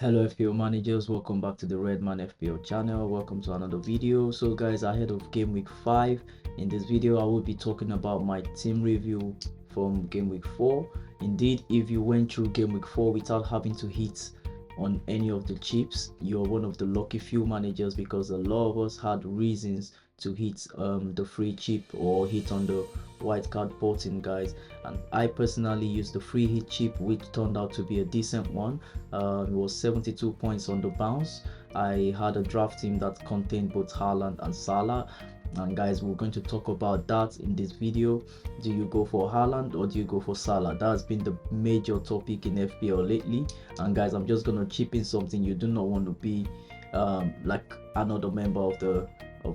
Hello FPO managers, welcome back to the Redman FPO channel. Welcome to another video. So guys, ahead of game week 5, in this video I will be talking about my team review from game week 4. Indeed, if you went through game week 4 without having to hit on any of the chips, you're one of the lucky few managers, because a lot of us had reasons to hit the free chip or hit on the white card button, guys. And I personally used the free hit chip, which turned out to be a decent one. It was 72 points on the bounce. I had a draft team that contained both Haaland and Salah, and guys, we're going to talk about that in this video. Do you go for Haaland or do you go for Salah? That's been the major topic in FPL lately. And guys, I'm just gonna chip in something. You do not want to be like another member of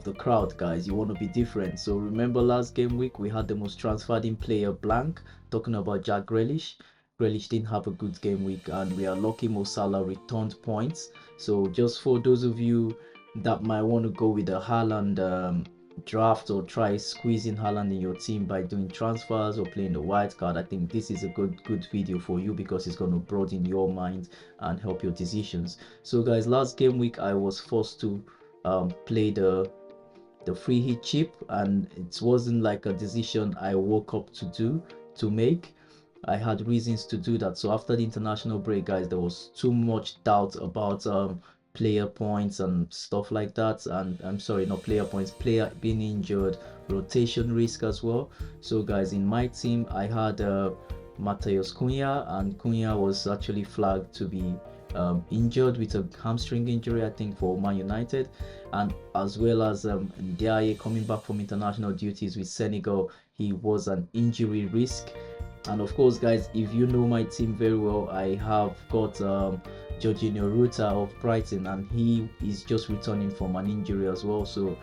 the crowd, guys. You want to be different. So remember last game week we had the most transferred in player blank, talking about Jack Grealish. Grealish didn't have a good game week, and we are lucky Mo Salah returned points. So just for those of you that might want to go with a Haaland draft, or try squeezing Haaland in your team by doing transfers or playing the wild card, I think this is a good video for you, because it's going to broaden your mind and help your decisions. So guys, last game week I was forced to play the free hit chip, and it wasn't like a decision I woke up to make. I had reasons to do that. So after the international break, guys, there was too much doubt about player points and stuff like that. And I'm sorry, not player points, player being injured, rotation risk as well. So guys, in my team I had Matheus Cunha, and Cunha was actually flagged to be injured with a hamstring injury, I think, for Man United, and as well as Ndiaye coming back from international duties with Senegal. He was an injury risk. And of course, guys, if you know my team very well, I have got Jorginho Ruta of Brighton, and he is just returning from an injury as well. So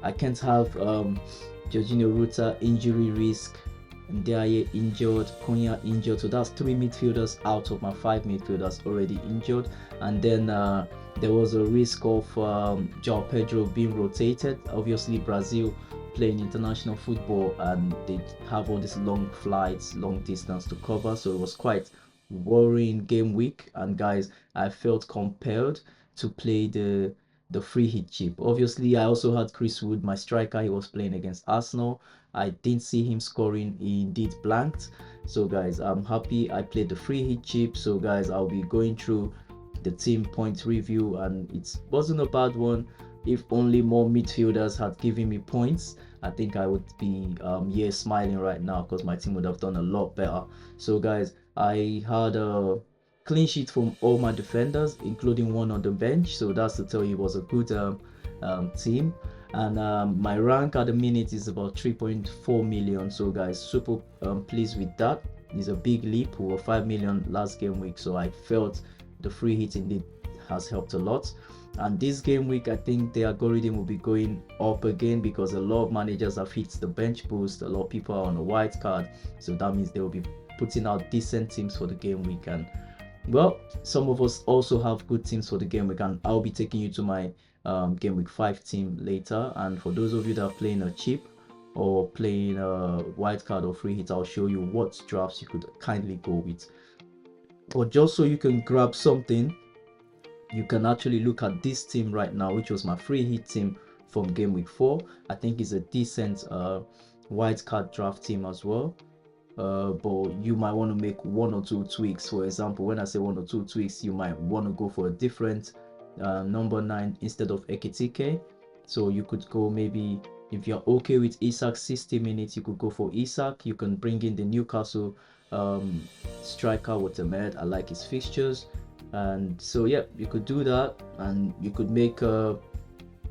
I can't have Jorginho Ruta injury risk, Ndiaye injured, Cunha injured. So that's 3 midfielders out of my 5 midfielders already injured. And then there was a risk of João Pedro being rotated. Obviously, Brazil playing international football, and they have all these long flights, long distance to cover. So it was quite worrying game week. And guys, I felt compelled to play the free hit chip. Obviously, I also had Chris Wood, my striker. He was playing against Arsenal. I didn't see him scoring. He indeed blanked. So guys, I'm happy I played the free hit chip. So guys, I'll be going through the team point review, and it wasn't a bad one. If only more midfielders had given me points, I think I would be here smiling right now, because my team would have done a lot better. So guys, I had a clean sheet from all my defenders, including one on the bench. So that's to tell you it was a good team. And my rank at the minute is about 3.4 million. So guys, super pleased with that. It's a big leap. We were 5 million last game week, so I felt the free hit indeed has helped a lot. And this game week, I think the algorithm will be going up again, because a lot of managers have hit the bench boost. A lot of people are on a white card, so that means they will be putting out decent teams for the game week. And well, some of us also have good teams for the game week, and I'll be taking you to my game week 5 team later. And for those of you that are playing a chip or playing a white card or free hit, I'll show you what drafts you could kindly go with. But just so you can grab something, you can actually look at this team right now, which was my free hit team from game week 4. I think it's a decent white card draft team as well. But you might want to make 1 or 2 tweaks. For example, when I say 1 or 2 tweaks, you might want to go for a different number 9 instead of Ekitike. So you could go, maybe if you're okay with Isak's 60 minutes, you could go for Isak. You can bring in the Newcastle striker Watermed. I like his fixtures. And so yeah, you could do that, and you could make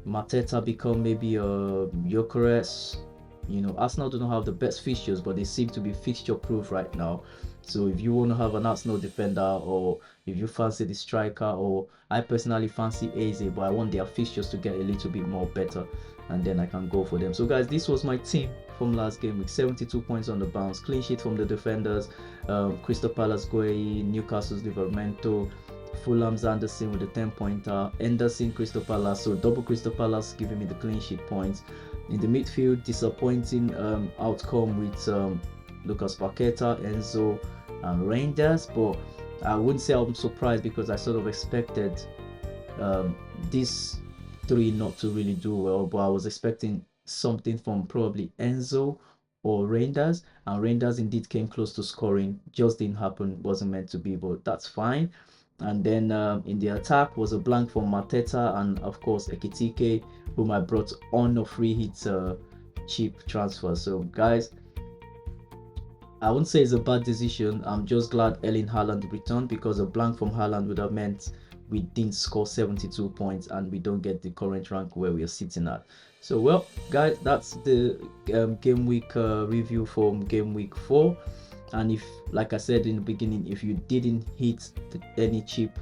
Mateta become maybe a Gyökeres. You know, Arsenal do not have the best fixtures, but they seem to be fixture proof right now. So if you want to have an Arsenal defender, or if you fancy the striker, or I personally fancy Eze, but I want their fixtures to get a little bit more better, and then I can go for them. So guys, this was my team from last game week. 72 points on the bounce, clean sheet from the defenders, Crystal Palace Gueye, Newcastle's Livramento, Fulham's Anderson with the 10-pointer, Henderson Crystal Palace, so double Crystal Palace giving me the clean sheet points. In the midfield, disappointing outcome with Lucas Paqueta, Enzo and Reinders, but I wouldn't say I'm surprised because I sort of expected these three not to really do well, but I was expecting something from probably Enzo or Reinders, and Reinders indeed came close to scoring, just didn't happen, wasn't meant to be, but that's fine. And then in the attack was a blank from Mateta and of course Ekitike, whom I brought on a free hit cheap transfer. So guys, I wouldn't say it's a bad decision. I'm just glad Haaland returned, because a blank from Haaland would have meant we didn't score 72 points and we don't get the current rank where we are sitting at. So well guys, that's the game week review from game week 4. And if, like I said in the beginning, if you didn't hit any cheap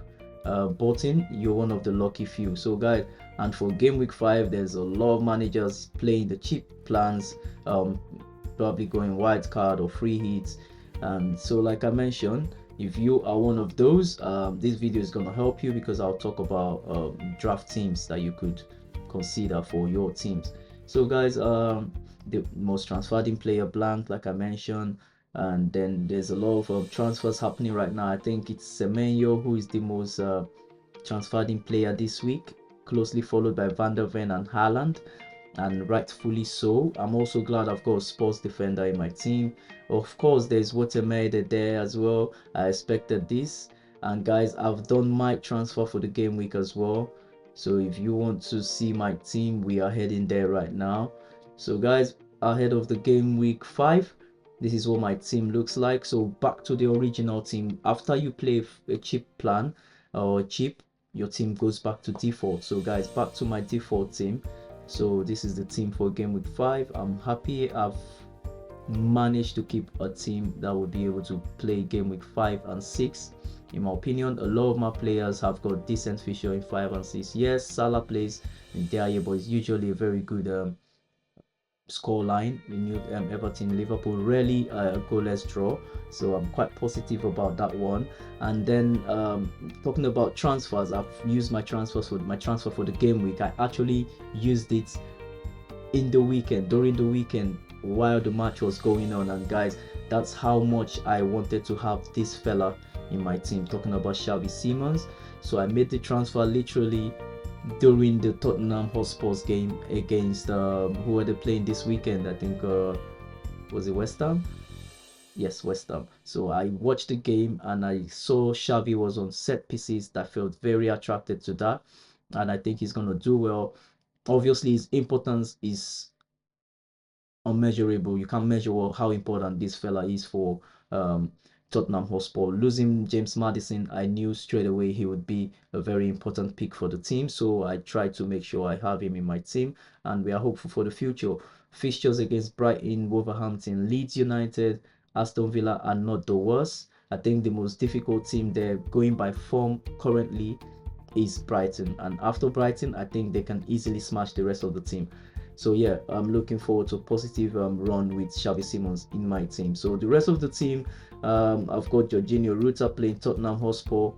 button, you're one of the lucky few. So guys, and for game week 5, there's a lot of managers playing the cheap plans, probably going wild card or free hits. And so like I mentioned, if you are one of those, this video is going to help you, because I'll talk about draft teams that you could consider for your teams. So guys, the most transferred in player blank, like I mentioned, and then there's a lot of transfers happening right now. I think it's Semenyo who is the most transferred in player this week, closely followed by Van der Ven and Haaland, and rightfully so. I'm also glad I've got a sports defender in my team. Of course, there's Watermede there as well. I expected this. And guys, I've done my transfer for the game week as well. So if you want to see my team, we are heading there right now. So guys, ahead of the game week 5, this is what my team looks like. So back to the original team. After you play a cheap plan or cheap, your team goes back to default. So guys, back to my default team. So this is the team for game week 5. I'm happy I've managed to keep a team that will be able to play game week 5 and 6. In my opinion, a lot of my players have got decent fixture in 5 and 6. Yes, Salah plays in there, but it's usually a very good score line. In Everton, Liverpool, rarely a goalless draw, so I'm quite positive about that one. And then talking about transfers, I've used my transfer for the game week. I actually used it in the weekend, during the weekend, while the match was going on. And guys, that's how much I wanted to have this fella in my team, talking about Xavi Simons. So I made the transfer literally during the Tottenham Hotspur's game against who are they playing this weekend? I think was it West Ham? Yes, West Ham. So I watched the game and I saw Xavi was on set pieces. That felt very attracted to that, and I think he's gonna do well. Obviously, his importance is unmeasurable. You can't measure how important this fella is for um, Tottenham Hotspur. Losing James Maddison, I knew straight away he would be a very important pick for the team. So I tried to make sure I have him in my team, and we are hopeful for the future. Fixtures against Brighton, Wolverhampton, Leeds United, Aston Villa are not the worst. I think the most difficult team there, going by form currently, is Brighton. And after Brighton, I think they can easily smash the rest of the team. So yeah, I'm looking forward to a positive run with Xavi Simons in my team. So the rest of the team, I've got Jorginho Ruta playing Tottenham Hotspur.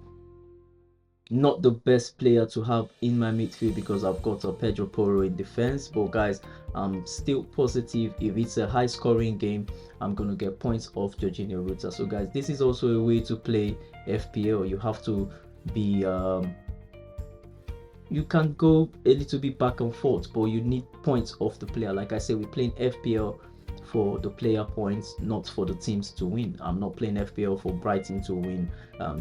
Not the best player to have in my midfield because I've got a Pedro Porro in defense. But guys, I'm still positive. If it's a high scoring game, I'm going to get points off Jorginho Ruta. So guys, this is also a way to play FPL. You have to be you can go a little bit back and forth, but you need points off the player. Like I said, we're playing FPL for the player points, not for the teams to win. I'm not playing FPL for Brighton to win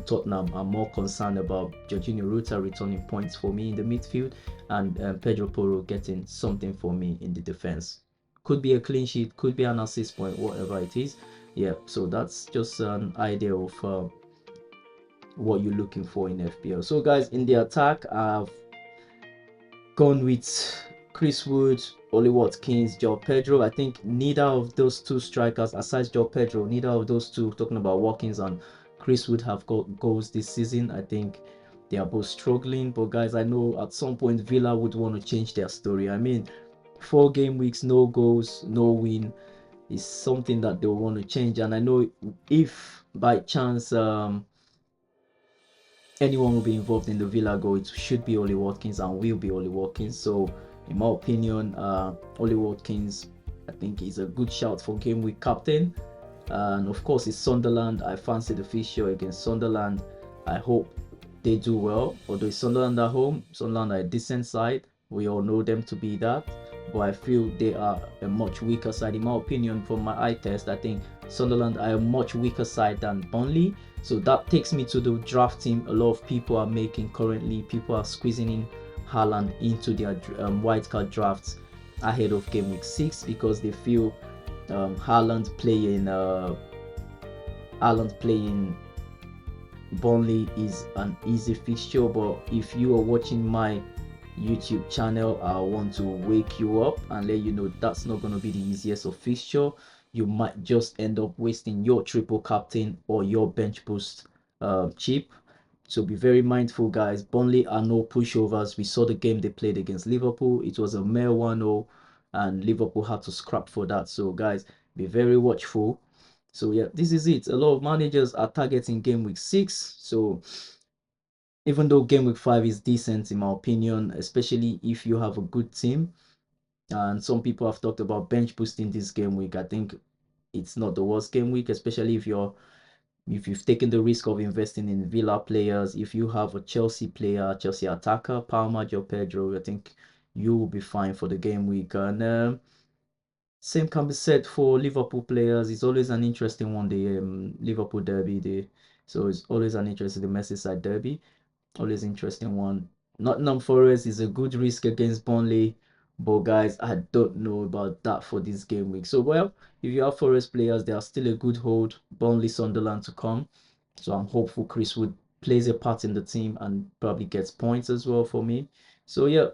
Tottenham. I'm more concerned about Jorginho Ruta returning points for me in the midfield, and Pedro Porro getting something for me in the defense. Could be a clean sheet, could be an assist point, whatever it is. Yeah, so that's just an idea of what you're looking for in FPL. So guys, in the attack, I've gone with Chris Wood, Oli Watkins, Joe Pedro. I think neither of those two strikers, aside Joe Pedro, neither of those two, talking about Watkins and Chris Wood, have got goals this season. I think they are both struggling. But guys, I know at some point Villa would want to change their story. I mean, 4 game weeks, no goals, no win is something that they want to change. And I know if by chance anyone will be involved in the Villa goal, it should be Oli Watkins and will be Oli Watkins. So in my opinion, Oli Watkins, I think, is a good shout for game week captain. And of course, it's Sunderland. I fancy the fixture against Sunderland. I hope they do well. Although it's Sunderland at home, Sunderland are a decent side. We all know them to be that. But I feel they are a much weaker side. In my opinion, from my eye test, I think Sunderland are a much weaker side than Burnley. So that takes me to the draft team. A lot of people are making currently. People are squeezing in Haaland into their wildcard drafts ahead of game week 6 because they feel Haaland playing Burnley is an easy fixture. But if you are watching my YouTube channel, I want to wake you up and let you know that's not going to be the easiest of fixture. You might just end up wasting your triple captain or your bench boost chip. So be very mindful, guys. Burnley are no pushovers. We saw the game they played against Liverpool. It was a mere 1-0 and Liverpool had to scrap for that. So guys, be very watchful. So yeah, this is it. A lot of managers are targeting game week 6. So even though game week 5 is decent in my opinion, especially if you have a good team, and some people have talked about bench boosting this game week, I think it's not the worst game week, especially if you've taken the risk of investing in Villa players. If you have a Chelsea player, Chelsea attacker, Palma, Joe Pedro, I think you will be fine for the game week. And same can be said for Liverpool players. It's always an interesting one, the Liverpool derby. So it's always an interesting, the Merseyside derby. Always interesting one. Nottingham Forest is a good risk against Burnley, but guys, I don't know about that for this game week. So well, if you have Forest players, they are still a good hold. Burnley, Sunderland to come. So I'm hopeful Chris Wood plays a part in the team and probably gets points as well for me. So yeah,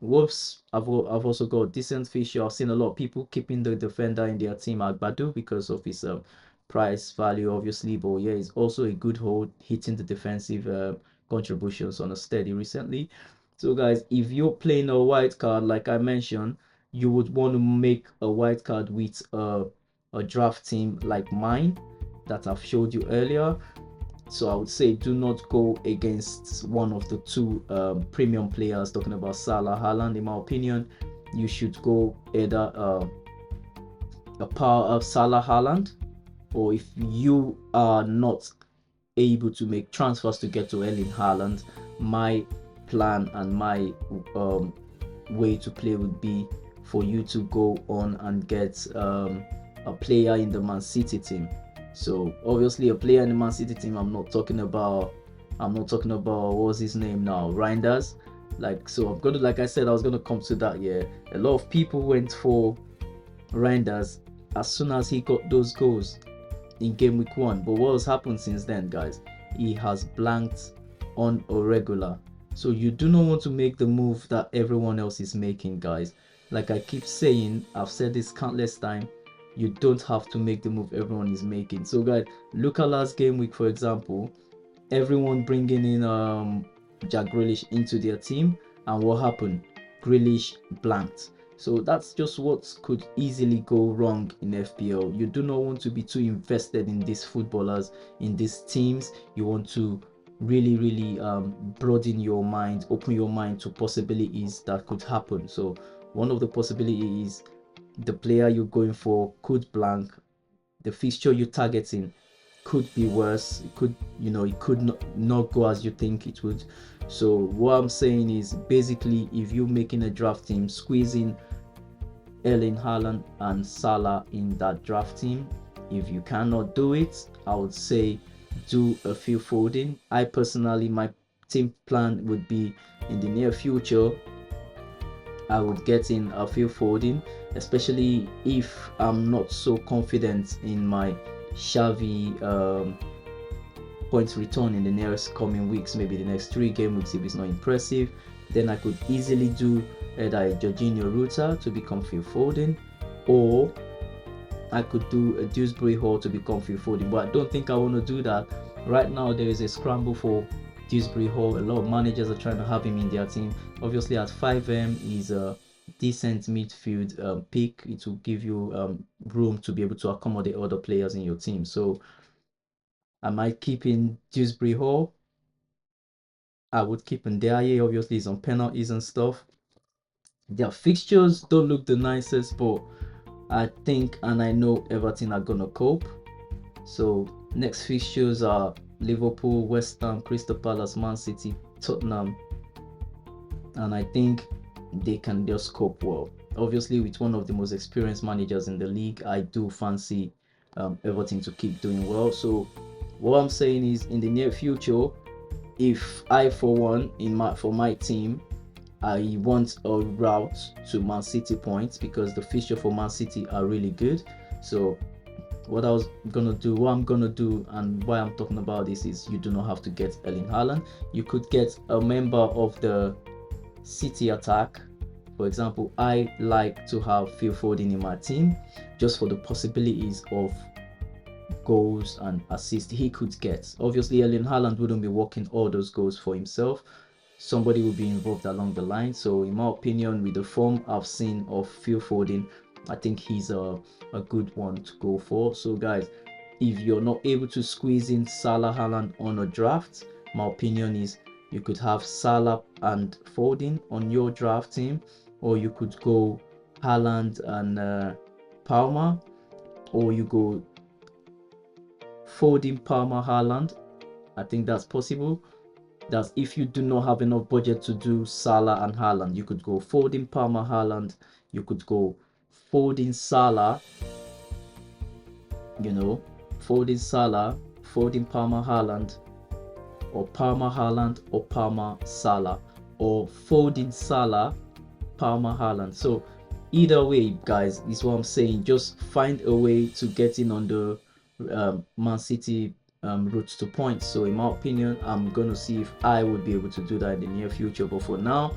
Wolves, I've also got a decent fixture. I've seen a lot of people keeping the defender in their team, Agbadu, because of his price value, obviously. But yeah, he's also a good hold, hitting the defensive contributions on a steady recently. So guys, if you're playing a white card, like I mentioned, you would want to make a white card with a draft team like mine that I've showed you earlier. So I would say do not go against one of the two premium players, talking about Salah, Haaland. In my opinion, you should go either a power of Salah, Haaland, or if you are not able to make transfers to get to Erling Haaland, my plan and my way to play would be for you to go on and get a player in the Man City team. So obviously a player in the Man City team, I'm not talking about what's his name now, Reinders. Like, so I'm gonna, like I said, I was gonna come to that. Yeah, a lot of people went for Reinders as soon as he got those goals in game week 1. But what has happened since then, guys? He has blanked on a regular. So you do not want to make the move that everyone else is making, guys. Like I keep saying, I've said this countless times, you don't have to make the move everyone is making. So guys, look at last game week, for example. Everyone bringing in Jack Grealish into their team, and what happened? Grealish blanked. So that's just what could easily go wrong in FPL. You do not want to be too invested in these footballers, in these teams. You want to really broaden your mind, open your mind to possibilities that could happen. So one of the possibilities is the player you're going for could blank, the fixture you're targeting could be worse. It could, it could not go as you think it would. So what I'm saying is, basically, if you're making a draft team, squeeze in Erling Haaland and Salah in that draft team. If you cannot do it, I would say do a few folding. I personally, my team plan would be in the near future, I would get in a few folding, especially if I'm not so confident in my Xavi points return in the nearest coming weeks, maybe the next 3 game weeks. If it's not impressive, then I could easily do either a Jorginho Ruta to become field folding, or I could do a Dewsbury Hall to become field folding. But I don't think I want to do that. Right now there is a scramble for Dewsbury Hall. A lot of managers are trying to have him in their team. Obviously at 5M he's a decent midfield pick. It will give you room to be able to accommodate other players in your team. So I might keep in Dewsbury Hall. I would keep in Ndiaye. Obviously he's on penalties and stuff. Their fixtures don't look the nicest, but I think and I know Everton are gonna cope. So next fixtures are Liverpool, West Ham, Crystal Palace, Man City, Tottenham, and I think they can just cope well. Obviously, with one of the most experienced managers in the league, I do fancy Everton to keep doing well. So what I'm saying is, in the near future, if I for one for my team, I want a route to Man City points because the fixture for Man City are really good. So what I'm gonna do, and why I'm talking about this is you do not have to get Erling Haaland. You could get a member of the City attack. For example, I like to have Phil Foden in my team just for the possibilities of goals and assists he could get. Obviously, Erling Haaland wouldn't be working all those goals for himself. Somebody will be involved along the line. So, in my opinion, with the form I've seen of Phil Foden, I think he's a good one to go for. So, guys, if you're not able to squeeze in Salah Haaland on a draft, my opinion is you could have Salah and Foden on your draft team, or you could go Haaland and Palmer, or you go Foden, Palmer, Haaland. I think that's possible. That's if you do not have enough budget to do Salah and Haaland. You could go Foden, Palmer, Haaland. You could go Foden, Salah. Foden, Salah, Foden, Palmer, Haaland, or Palmer, Haaland, or Palmer, Salah, or Foden, Salah, Palmer, Haaland. So either way, guys, is what I'm saying. Just find a way to get in on the Man City route to points. So in my opinion, I'm gonna see if I would be able to do that in the near future. But for now,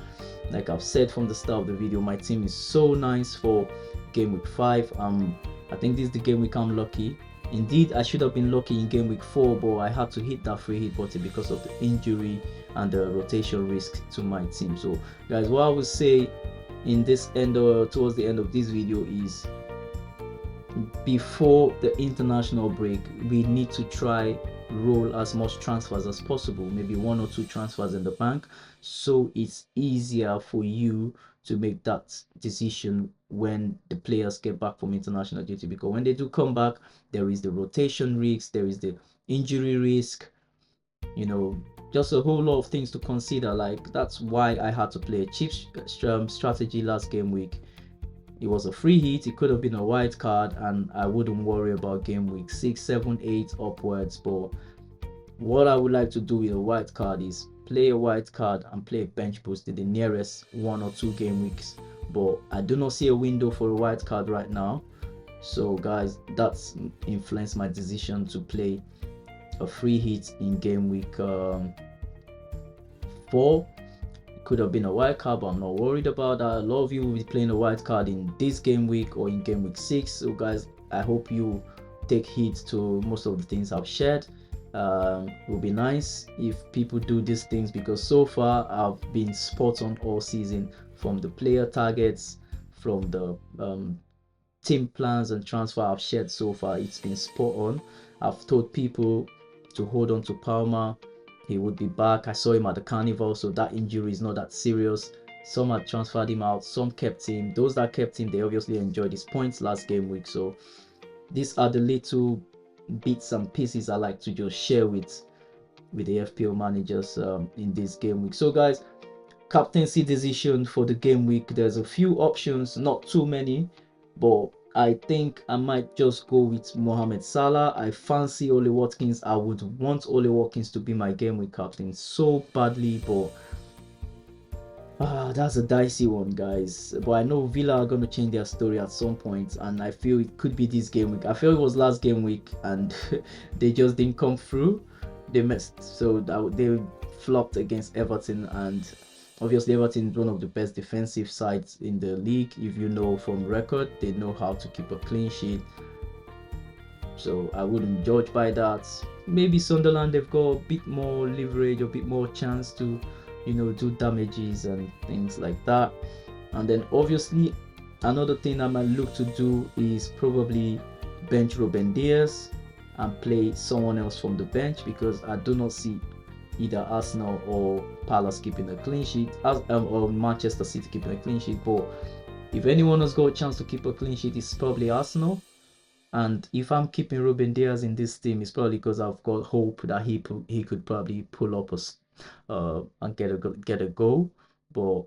like I've said from the start of the video, my team is so nice for game week 5. I think this is the game week I'm lucky. Indeed, I should have been lucky in game week 4, but I had to hit that free hit button because of the injury and the rotation risk to my team. So guys, what I would say in this end or towards the end of this video is, before the international break, we need to try roll as much transfers as possible, maybe 1 or 2 transfers in the bank, so it's easier for you to make that decision when the players get back from international duty. Because when they do come back, there is the rotation risk, there is the injury risk, just a whole lot of things to consider. Like, that's why I had to play a cheap strategy last game week. It was a free hit, it could have been a white card, and I wouldn't worry about game week 6, 7, 8 upwards. But what I would like to do with a white card is play a white card and play a bench boost in the nearest 1 or 2 game weeks. But I do not see a window for a white card right now. So guys, that's influenced my decision to play a free hit in game week 4. Could have been a wild card, but I'm not worried about that. A lot of you will be playing a wild card in this game week or in game week 6. So guys, I hope you take heed to most of the things I've shared. It would be nice if people do these things, because so far I've been spot on all season, from the player targets, from the team plans and transfer I've shared so far. It's been spot on. I've told people to hold on to Palmer. He would be back. I saw him at the carnival, so that injury is not that serious. Some had transferred him out, some kept him. Those that kept him, they obviously enjoyed his points last game week. So these are the little bits and pieces I like to just share with the FPL managers in this game week. So guys, captaincy decision for the game week. There's a few options, not too many, but I think I might just go with Mohamed Salah. I fancy Ole Watkins. I would want Ole Watkins to be my game week captain so badly, but that's a dicey one, guys. But I know Villa are going to change their story at some point, and I feel it could be this game week. I feel it was last game week, and they just didn't come through. They missed, so they flopped against Everton, and obviously Everton is one of the best defensive sides in the league. If you know from record, they know how to keep a clean sheet. So I wouldn't judge by that. Maybe Sunderland, they've got a bit more leverage, a bit more chance to, do damages and things like that. And then obviously another thing I might look to do is probably bench Ruben Dias and play someone else from the bench, because I do not see either Arsenal or Palace keeping a clean sheet, or Manchester City keeping a clean sheet. But if anyone has got a chance to keep a clean sheet, it's probably Arsenal. And if I'm keeping Ruben Diaz in this team, it's probably because I've got hope that he could probably pull up and get a goal, but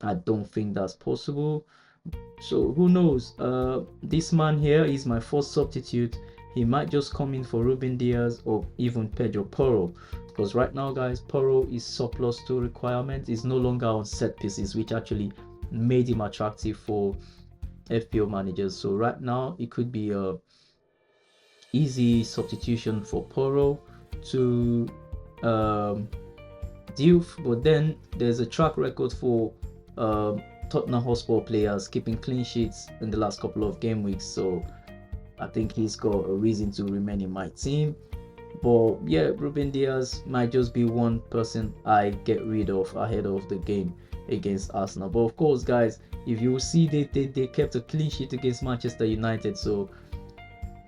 I don't think that's possible. So who knows? This man here is my first substitute. He might just come in for Ruben Diaz or even Pedro Porro. Because right now, guys, Porro is surplus to requirements. He's no longer on set pieces, which actually made him attractive for FPL managers. So right now, it could be a easy substitution for Porro to um, Diouf, but then there's a track record for Tottenham Hotspur players keeping clean sheets in the last couple of game weeks, so I think he's got a reason to remain in my team. But yeah, Ruben Diaz might just be one person I get rid of ahead of the game against Arsenal. But of course, guys, if you see they kept a clean sheet against Manchester United, so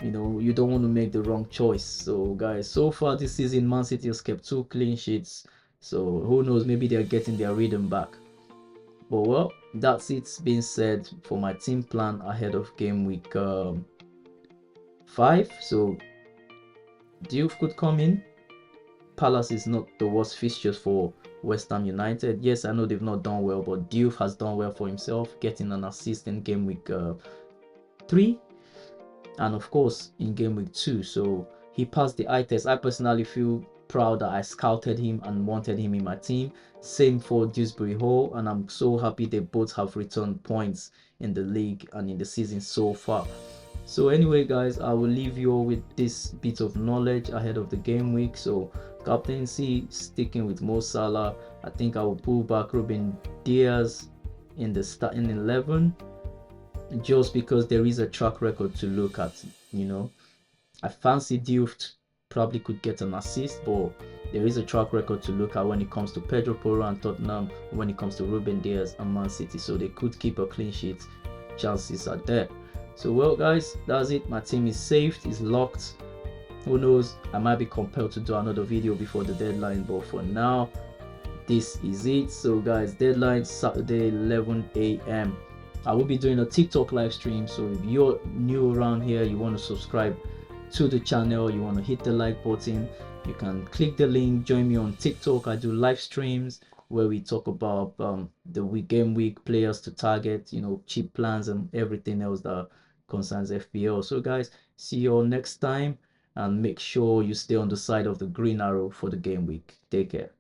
you don't want to make the wrong choice. So guys, so far this season, Man City has kept 2 clean sheets, so who knows, maybe they're getting their rhythm back. But well, that's it being said for my team plan ahead of game week 5. So Diouf could come in. Palace is not the worst fixtures for West Ham United. Yes, I know they've not done well, but Diouf has done well for himself, getting an assist in game week 3, and of course in game week 2. So he passed the eye test. I personally feel proud that I scouted him and wanted him in my team. Same for Dewsbury Hall, and I'm so happy they both have returned points in the league and in the season so far. So anyway, guys, I will leave you all with this bit of knowledge ahead of the game week. So captaincy, sticking with Mo Salah. I think I will pull back Ruben Diaz in the starting 11, just because there is a track record to look at. I fancy Diouf probably could get an assist, but there is a track record to look at when it comes to Pedro Porro and Tottenham, when it comes to Ruben Diaz and Man City, so they could keep a clean sheet. Chances are there. So well, guys, that's it. My team is saved, is locked. Who knows, I might be compelled to do another video before the deadline, but for now, this is it. So guys, deadline Saturday 11 a.m. I will be doing a TikTok live stream, so if you're new around here, you want to subscribe to the channel, you want to hit the like button, you can click the link, join me on TikTok. I do live streams where we talk about the game week players to target, cheap plans and everything else that concerns FPL. So guys, see you all next time, and make sure you stay on the side of the green arrow for the game week. Take care.